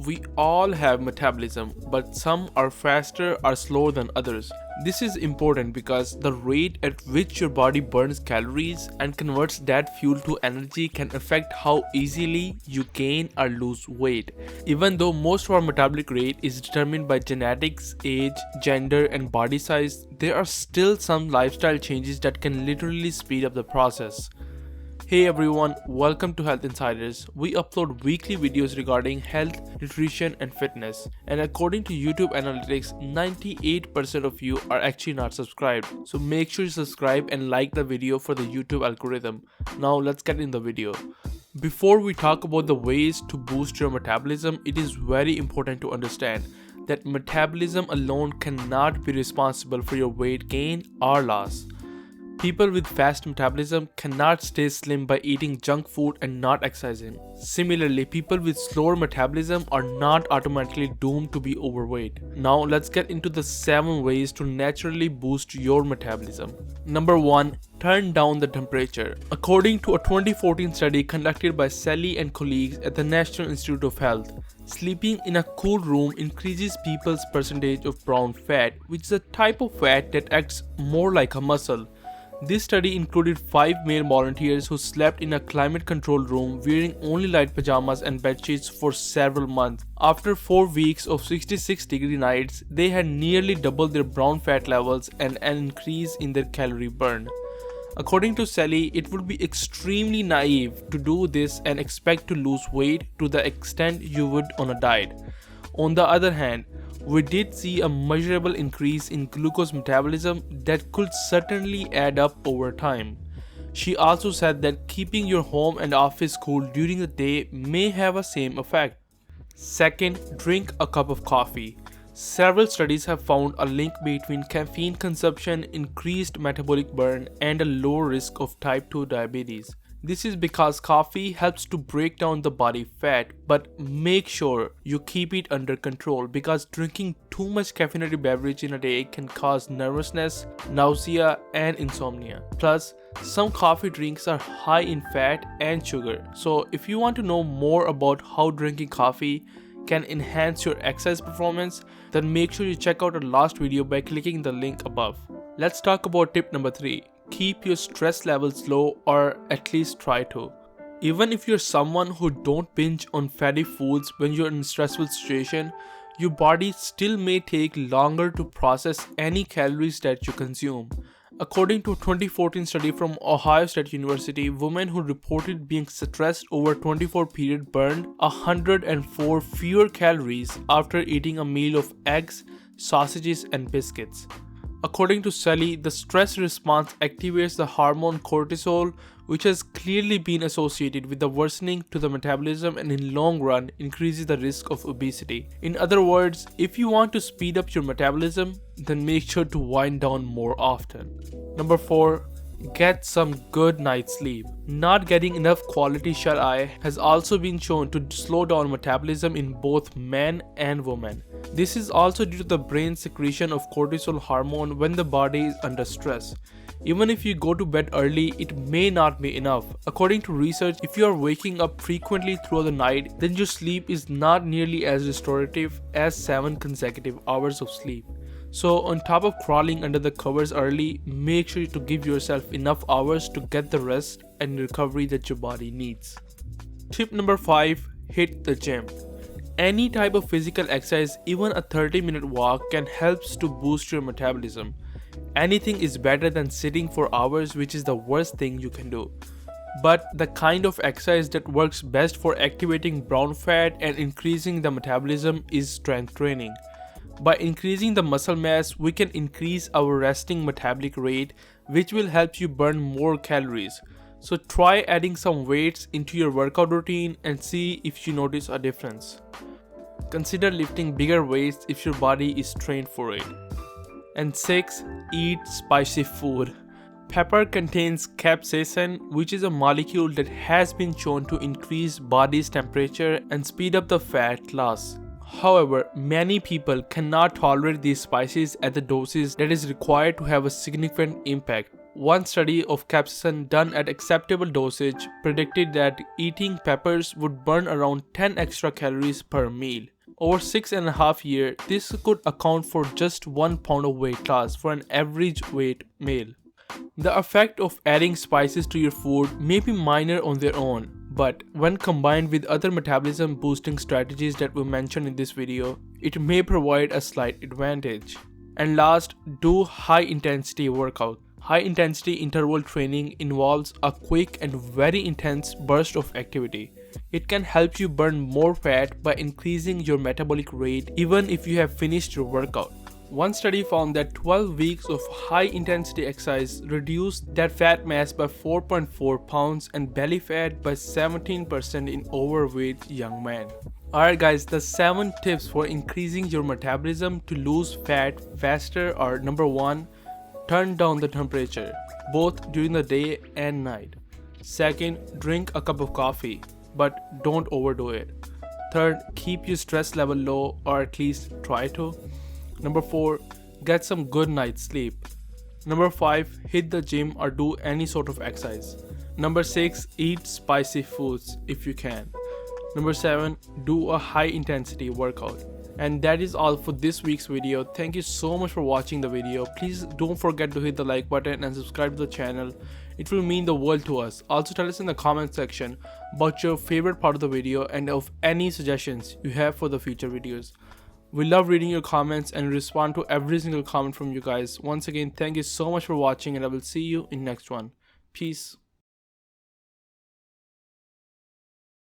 We all have metabolism, but some are faster or slower than others. This is important because the rate at which your body burns calories and converts that fuel to energy can affect how easily you gain or lose weight. Even though most of our metabolic rate is determined by genetics, age, gender, and body size, there are still some lifestyle changes that can literally speed up the process. Hey everyone, welcome to Health Insiders. We upload weekly videos regarding health, nutrition and fitness. And according to YouTube analytics, 98% of you are actually not subscribed. So make sure you subscribe and like the video for the YouTube algorithm. Now let's get in the video. Before we talk about the ways to boost your metabolism, it is very important to understand that metabolism alone cannot be responsible for your weight gain or loss. People with fast metabolism cannot stay slim by eating junk food and not exercising. Similarly, people with slower metabolism are not automatically doomed to be overweight. Now let's get into the 7 ways to naturally boost your metabolism. Number 1. Turn down the temperature. According to a 2014 study conducted by Sally and colleagues at the National Institute of Health, sleeping in a cool room increases people's percentage of brown fat, which is a type of fat that acts more like a muscle. This study included 5 male volunteers who slept in a climate-controlled room wearing only light pajamas and bedsheets for several months. After 4 weeks of 66-degree nights, they had nearly doubled their brown fat levels and an increase in their calorie burn. According to Sally, it would be extremely naive to do this and expect to lose weight to the extent you would on a diet. On the other hand, we did see a measurable increase in glucose metabolism that could certainly add up over time. She also said that keeping your home and office cool during the day may have a same effect. Second, drink a cup of coffee. Several studies have found a link between caffeine consumption, increased metabolic burn, and a lower risk of type 2 diabetes. This is because coffee helps to break down the body fat, but make sure you keep it under control because drinking too much caffeinated beverage in a day can cause nervousness, nausea, and insomnia. Plus, some coffee drinks are high in fat and sugar. So if you want to know more about how drinking coffee can enhance your exercise performance, then make sure you check out our last video by clicking the link above. Let's talk about tip number 3. Keep your stress levels low, or at least try to. Even if you're someone who don't binge on fatty foods when you're in a stressful situation, your body still may take longer to process any calories that you consume. According to a 2014 study from Ohio State University, women who reported being stressed over 24 period burned 104 fewer calories after eating a meal of eggs, sausages, and biscuits. According to Sally, the stress response activates the hormone cortisol, which has clearly been associated with the worsening to the metabolism and in long run increases the risk of obesity. In other words, if you want to speed up your metabolism, then make sure to wind down more often. Number 4. Get some good night's sleep. Not getting enough quality shut-eye has also been shown to slow down metabolism in both men and women. This is also due to the brain's secretion of cortisol hormone when the body is under stress. Even if you go to bed early, it may not be enough. According to research, if you are waking up frequently throughout the night, then your sleep is not nearly as restorative as 7 consecutive hours of sleep. So on top of crawling under the covers early, make sure to give yourself enough hours to get the rest and recovery that your body needs. Tip number 5. Hit the gym. Any type of physical exercise, even a 30-minute walk, can help to boost your metabolism. Anything is better than sitting for hours, which is the worst thing you can do. But the kind of exercise that works best for activating brown fat and increasing the metabolism is strength training. By increasing the muscle mass, we can increase our resting metabolic rate, which will help you burn more calories. So try adding some weights into your workout routine and see if you notice a difference. Consider lifting bigger weights if your body is trained for it. And 6. Eat spicy food. Pepper contains capsaicin, which is a molecule that has been shown to increase body's temperature and speed up the fat loss. However, many people cannot tolerate these spices at the doses that is required to have a significant impact. One study of capsaicin done at acceptable dosage predicted that eating peppers would burn around 10 extra calories per meal. Over 6.5 years, this could account for just 1 pound of weight loss for an average weight male. The effect of adding spices to your food may be minor on their own, but when combined with other metabolism boosting strategies that we mentioned in this video, it may provide a slight advantage. And last, do high intensity workout. High intensity interval training involves a quick and very intense burst of activity. It can help you burn more fat by increasing your metabolic rate even if you have finished your workout. One study found that 12 weeks of high intensity exercise reduced that fat mass by 4.4 pounds and belly fat by 17% in overweight young men. Alright guys, the 7 tips for increasing your metabolism to lose fat faster are: number 1, turn down the temperature, both during the day and night. Second, drink a cup of coffee, but don't overdo it. Third, keep your stress level low, or at least try to. Number 4, get some good night's sleep. Number 5, hit the gym or do any sort of exercise. Number 6, eat spicy foods if you can. Number 7, do a high intensity workout. And that is all for this week's video. Thank you so much for watching the video. Please don't forget to hit the like button and subscribe to the channel. It will mean the world to us. Also tell us in the comment section about your favorite part of the video and of any suggestions you have for the future videos. We love reading your comments and respond to every single comment from you guys. Once again, thank you so much for watching, and I will see you in next one. Peace.